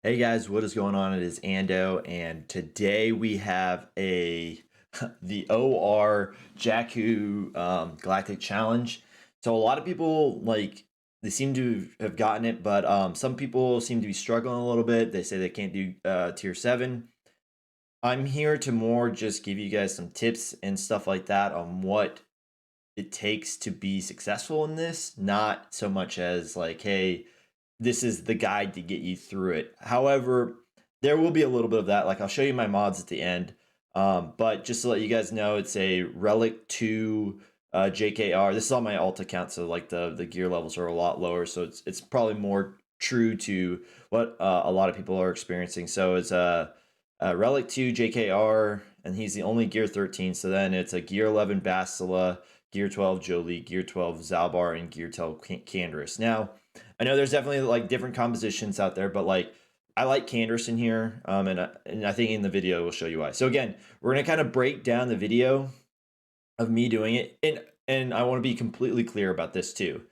Hey guys, what is going on? It is Ando, and today we have a the OR Jakku Galactic Challenge. So a lot of people they seem to have gotten it, but some people seem to be struggling a little bit. They say they can't do tier 7. I'm here to more just give you guys some tips and stuff like that on what it takes to be successful in this, not so much as like, hey, this is the guide to get you through it. However, there will be a little bit of that. Like I'll show you my mods at the end. But just to let you guys know, it's a Relic 2 JKR. This is on my alt account, so like the gear levels are a lot lower. So it's probably more true to what a lot of people are experiencing. So it's a Relic 2 JKR, and he's the only gear 13. So then it's a gear 11 Bastila, gear 12 Jolie, gear 12 Zalbar, and gear 12 Canderous. Now, I know there's definitely like different compositions out there, but like I like Canderous in here, and I think in the video we'll show you why. So again, we're gonna kind of break down the video of me doing it, and I want to be completely clear about this too.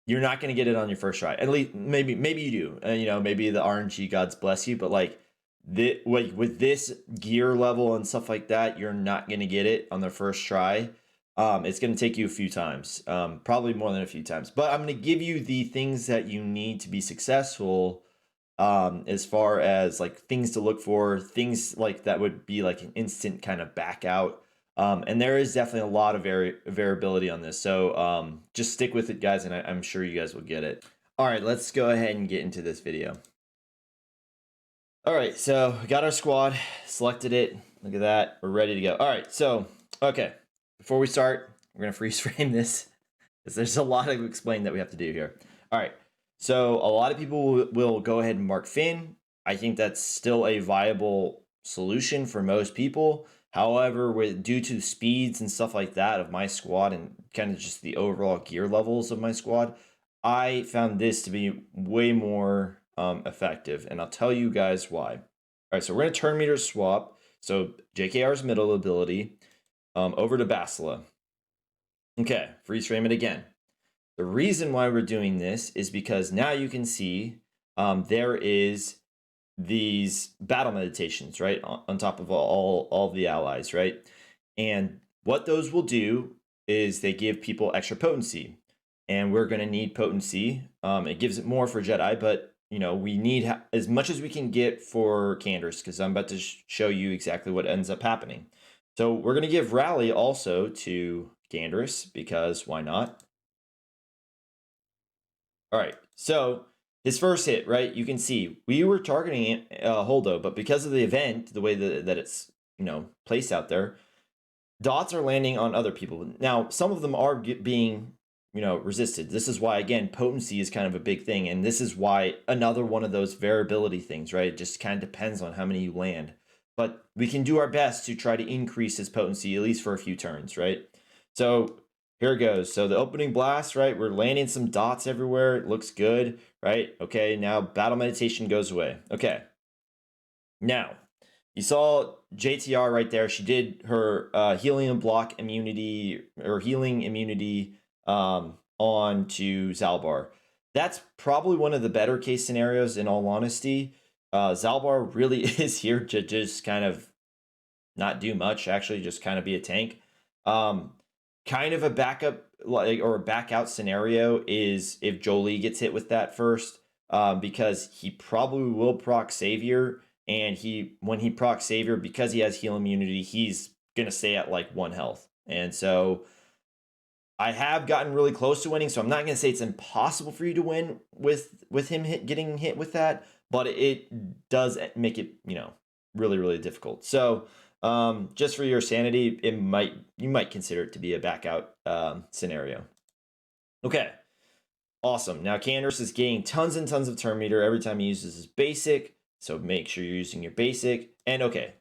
You're not gonna get it on your first try. At least maybe you do. Maybe the RNG gods bless you, but like with this gear level and stuff like that, you're not gonna get it on the first try. It's going to take you a few times, probably more than a few times. But I'm going to give you the things that you need to be successful, as far as like things to look for, things like that would be like an instant kind of back out. And there is definitely a lot of variability on this. So just stick with it, guys, and I'm sure you guys will get it. All right, let's go ahead and get into this video. All right, so we got our squad, selected it. Look at that. We're ready to go. All right, so, okay. Before we start, we're going to freeze frame this because there's a lot to explain that we have to do here. All right, so a lot of people will go ahead and mark Finn. I think that's still a viable solution for most people. However, due to the speeds and stuff like that of my squad and kind of just the overall gear levels of my squad, I found this to be way more effective, and I'll tell you guys why. All right, so we're going to turn meter swap. So JKR's middle ability over to Basila. Okay, freeze frame it again. The reason why we're doing this is because now you can see there is these battle meditations, right, on top of all the allies, right? And what those will do is they give people extra potency, and we're going to need potency. It gives it more for Jedi, but we need as much as we can get for Canderous, because I'm about to show you exactly what ends up happening. So we're going to give Rally also to Canderous, because why not? All right, so his first hit, right? You can see we were targeting Holdo, but because of the event, the way that it's placed out there, dots are landing on other people. Now, some of them are being resisted. This is why, again, potency is kind of a big thing, and this is why another one of those variability things, right? It just kind of depends on how many you land, but we can do our best to try to increase his potency at least for a few turns, right? So here it goes. So the opening blast, right? We're landing some dots everywhere. It looks good, right? Okay, now battle meditation goes away. Okay. Now, you saw JTR right there. She did her healing block immunity or healing immunity on to Zalbar. That's probably one of the better case scenarios, in all honesty. Zalbar really is here to just kind of not do much, actually, just kind of be a tank. Kind of a backup or a back out scenario is if Jolie gets hit with that first, because he probably will proc Savior, and when he procs Savior, because he has heal immunity, he's gonna stay at like 1 health. And so I have gotten really close to winning, so I'm not gonna say it's impossible for you to win with him getting hit with that, but it does make it really, really difficult. So just for your sanity, you might consider it to be a back out scenario. Okay, awesome. Now Canderous is gaining tons and tons of turn meter every time he uses his basic, so make sure you're using your basic. And okay,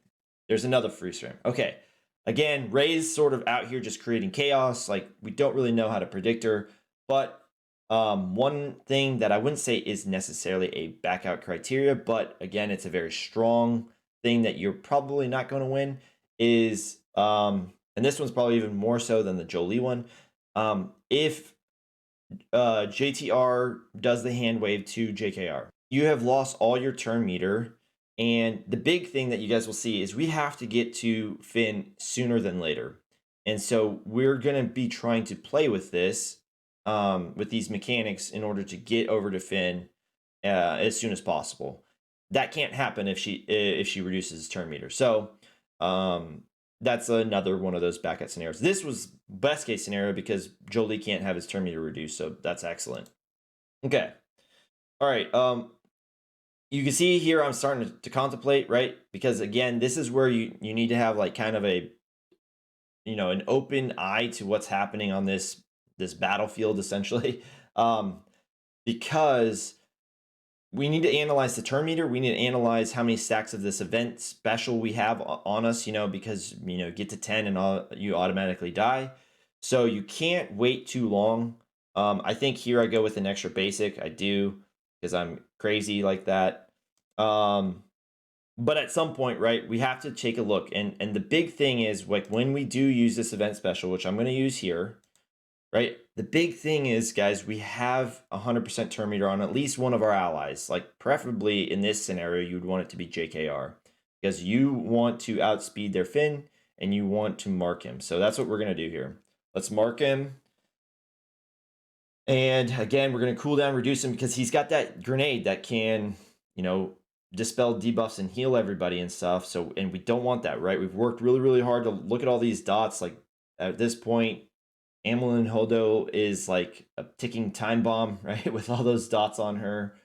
there's another freeze frame. Okay, again, Rey's sort of out here just creating chaos. Like, we don't really know how to predict her, but one thing that I wouldn't say is necessarily a back out criteria, but again, it's a very strong thing that you're probably not going to win is, and this one's probably even more so than the Jolie one, if JTR does the hand wave to JKR. you have lost all your turn meter. And the big thing that you guys will see is we have to get to Finn sooner than later. And so we're going to be trying to play with this, with these mechanics in order to get over to Finn as soon as possible. That can't happen if she reduces his turn meter. So that's another one of those backup scenarios. This was best case scenario because Jolie can't have his turn meter reduced, so that's excellent. Okay. All right. You can see here I'm starting to contemplate, right? Because again, this is where you need to have like kind of a an open eye to what's happening on this battlefield essentially. Because we need to analyze the turn meter. We need to analyze how many stacks of this event special we have on us, because get to 10 and you automatically die. So you can't wait too long. I think here I go with an extra basic. I do, because I'm crazy like that. But at some point, right, we have to take a look. And the big thing is, like, when we do use this event special, which I'm going to use here, right? The big thing is, guys, we have 100% turn meter on at least one of our allies. Like, preferably in this scenario, you would want it to be JKR, because you want to outspeed their Finn and you want to mark him. So that's what we're going to do here. Let's mark him. And again, we're going to cool down, reduce him, because he's got that grenade that can, dispel debuffs and heal everybody and stuff. So, and we don't want that, right? We've worked really, really hard to look at all these dots. Like, at this point, Amylin Holdo is like a ticking time bomb, right? With all those dots on her.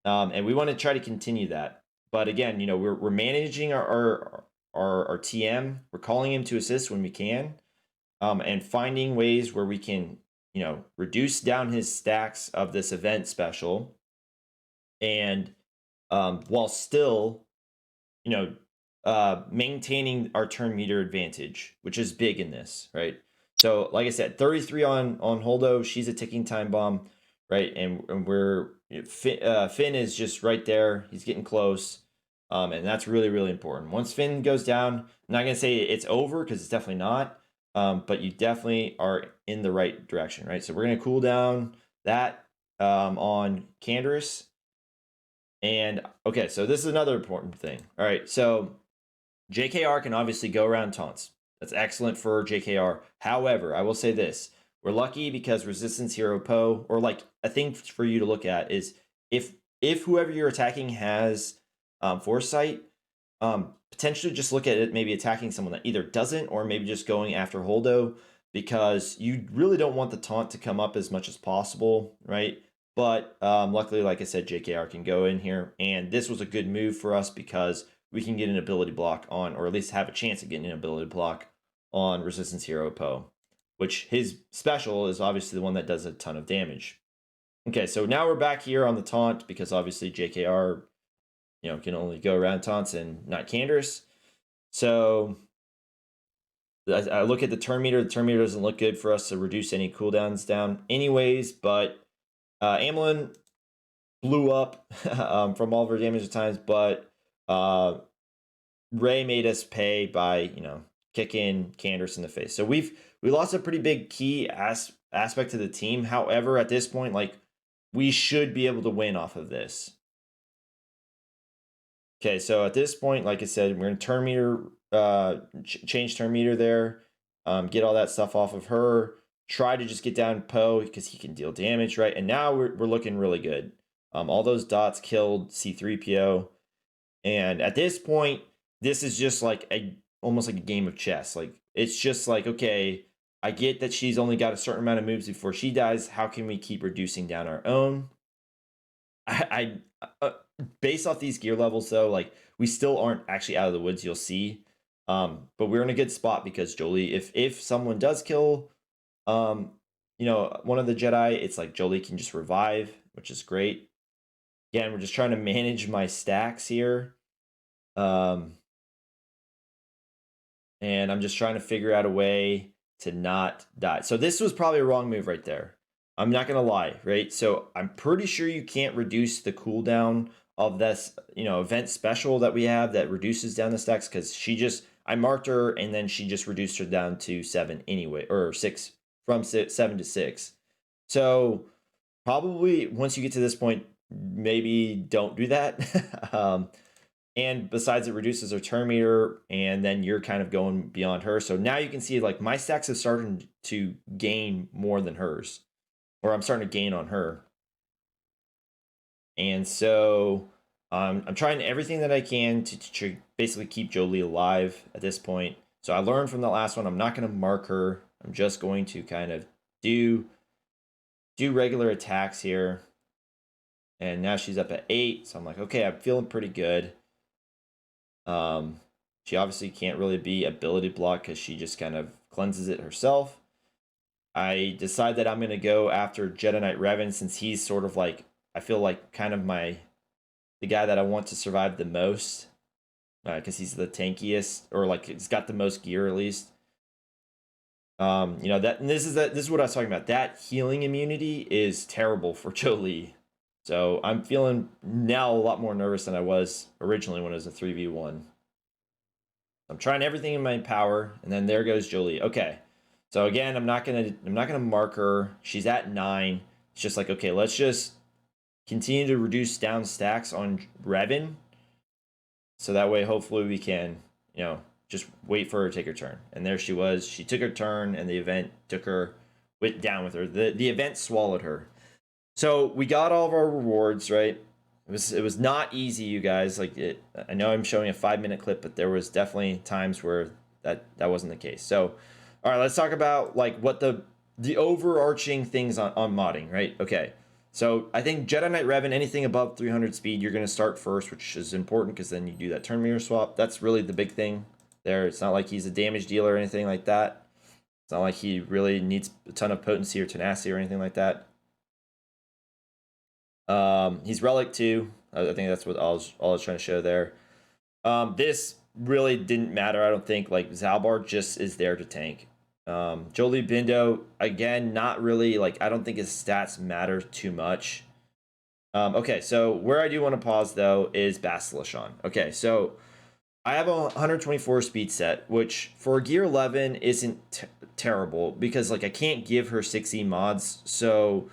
And we want to try to continue that. But again, we're managing our TM. We're calling him to assist when we can. And finding ways where we can, reduce down his stacks of this event special. And while still, maintaining our turn meter advantage, which is big in this, right? So, like I said, 33 on Holdo. She's a ticking time bomb, right? And we're Finn is just right there. He's getting close, and that's really, really important. Once Finn goes down, I'm not gonna say it's over, because it's definitely not. But you definitely are in the right direction, right? So we're gonna cool down that on Canderous. And okay, so this is another important thing. All right, so JKR can obviously go around taunts. That's excellent for JKR. However, I will say this. We're lucky because Resistance Hero Poe, or like a thing for you to look at is if whoever you're attacking has Foresight, potentially just look at it maybe attacking someone that either doesn't, or maybe just going after Holdo, because you really don't want the taunt to come up as much as possible, right? But luckily, like I said, JKR can go in here, and this was a good move for us because we can get an ability block on, or at least have a chance of getting an ability block on Resistance Hero Poe, which his special is obviously the one that does a ton of damage. Okay, so now we're back here on the taunt, because obviously JKR, can only go around taunts and not Canderous. So I look at the turn meter. The turn meter doesn't look good for us to reduce any cooldowns down anyways, but Amylin blew up from all of her damage at times, but Ray made us pay by, kicking Canderous in the face. So we lost a pretty big key aspect to the team. However, at this point, like, we should be able to win off of this. Okay, so at this point, like I said, we're going to turn meter, change turn meter there, get all that stuff off of her, try to just get down Poe because he can deal damage, right? And now we're looking really good. All those dots killed C-3PO. And at this point, this is just like almost like a game of chess. Like, it's just like, okay, I get that she's only got a certain amount of moves before she dies. How can we keep reducing down our own? I based off these gear levels, though, like, we still aren't actually out of the woods, you'll see. But we're in a good spot because Jolie, if someone does kill, one of the Jedi, it's like Jolie can just revive, which is great. Again, we're just trying to manage my stacks here. And I'm just trying to figure out a way to not die. So this was probably a wrong move right there. I'm not going to lie, right? So I'm pretty sure you can't reduce the cooldown of this, event special that we have that reduces down the stacks, because I marked her and then she just reduced her down to 7 anyway, or 6, from 7 to 6. So probably once you get to this point, maybe don't do that. And besides, it reduces her turn meter, and then you're kind of going beyond her. So now you can see like my stacks have started to gain more than hers, or I'm starting to gain on her. And so I'm trying everything that I can to basically keep Jolie alive at this point. So I learned from the last one, I'm not going to mark her. I'm just going to kind of do regular attacks here. And now she's up at 8. So I'm like, okay, I'm feeling pretty good. She obviously can't really be ability block because she just kind of cleanses it herself. I decide that I'm going to go after Jedi Knight Revan since he's sort of like, I feel like kind of the guy that I want to survive the most because he's the tankiest, or like he's got the most gear at least. You know that, and this is what I was talking about. That healing immunity is terrible for Jolie. So I'm feeling now a lot more nervous than I was originally when it was a 3v1. I'm trying everything in my power, and then there goes Jolie. Okay, so again, I'm not gonna mark her. She's at 9. It's just like, okay, let's just continue to reduce down stacks on Revan, so that way hopefully we can, you know, just wait for her to take her turn. And there she was. She took her turn, and the event took her, went down with her. The event swallowed her. So we got all of our rewards, right? It was not easy, you guys. Like I know I'm showing a 5-minute clip, but there was definitely times where that wasn't the case. So, all right, let's talk about like what the overarching things on modding, right? Okay. So I think Jedi Knight Revan, anything above 300 speed, you're going to start first, which is important because then you do that turn meter swap. That's really the big thing there. It's not like he's a damage dealer or anything like that. It's not like he really needs a ton of potency or tenacity or anything like that. He's relic too. I think that's what I was trying to show there. This really didn't matter. I don't think. Like Zalbar just is there to tank. Jolie Bindo, again, not really. Like I don't think his stats matter too much. Okay, so where I do want to pause though is Basilishan. Okay, so I have a 124 speed set, which for gear 11 isn't terrible because like I can't give her 60 mods. So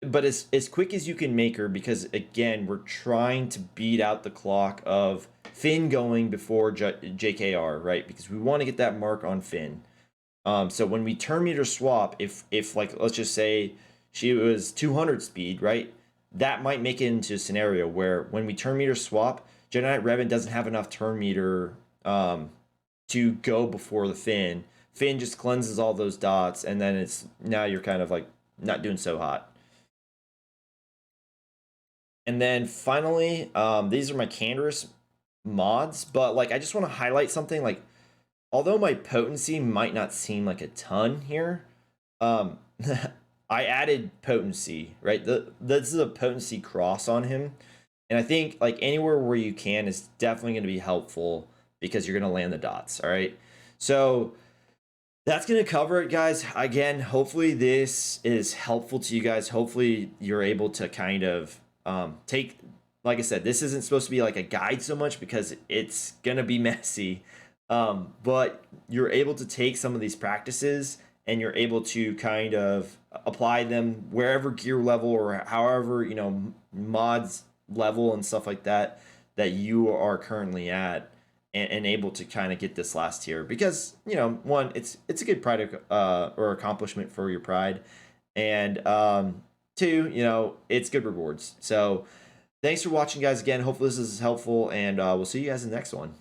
but as quick as you can make her, because again we're trying to beat out the clock of Finn going before JKR, right? Because we want to get that mark on Finn. So when we turn meter swap, if like let's just say she was 200 speed, right? That might make it into a scenario where when we turn meter swap, Jedi Knight Revan doesn't have enough turn meter to go before the Finn. Finn just cleanses all those dots, and then it's now you're kind of like not doing so hot. And then finally, these are my Canderous mods, but like I just want to highlight something. Like although my potency might not seem like a ton here, um, I added potency, right? This is a potency cross on him, and I think like anywhere where you can is definitely going to be helpful because you're going to land the dots. All right, so that's going to cover it, guys. Again, hopefully this is helpful to you guys. Hopefully you're able to kind of take, like I said, this isn't supposed to be like a guide so much because it's going to be messy. But you're able to take some of these practices and you're able to kind of apply them wherever gear level or however, you know, mods level and stuff like that that you are currently at, and able to kind of get this last tier because, you know, one, it's a good pride or accomplishment for your pride, and two, you know, it's good rewards. So thanks for watching, guys. Again, hopefully this is helpful, and we'll see you guys in the next one.